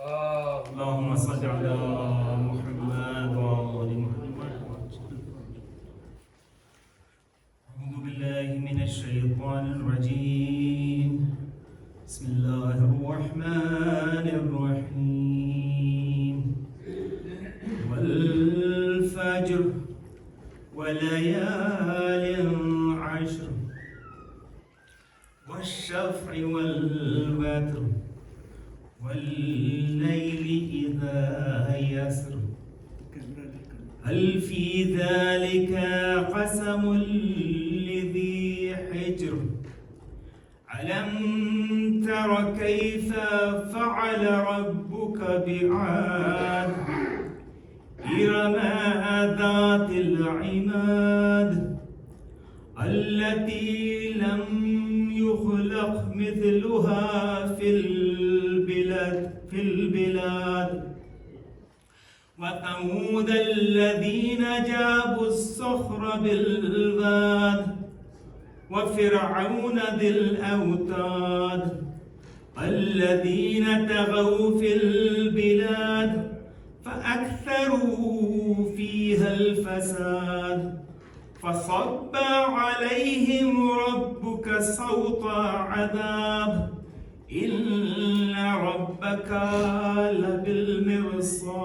اللهم صل على محمد وآل محمد. أعوذ بالله من الشيطان الرجيم. بسم الله الرحمن الرحيم. والفجر وليال عشر والشفع والوتر والليل إذا يسر هل في ذلك قسم لذي حجر ألم تر كيف فعل ربك بعاد إرم ذات العماد التي لم يخلق مثلها في البلاد وثمود الذين جابوا الصخر بالواد وفرعون ذي الأوتاد الذين طغوا في البلاد فأكثروا فيها الفساد فصب عليهم ربك صوت عذاب إن ربك لبالمرصاد.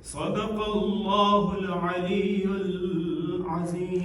صدق الله العلي العظيم.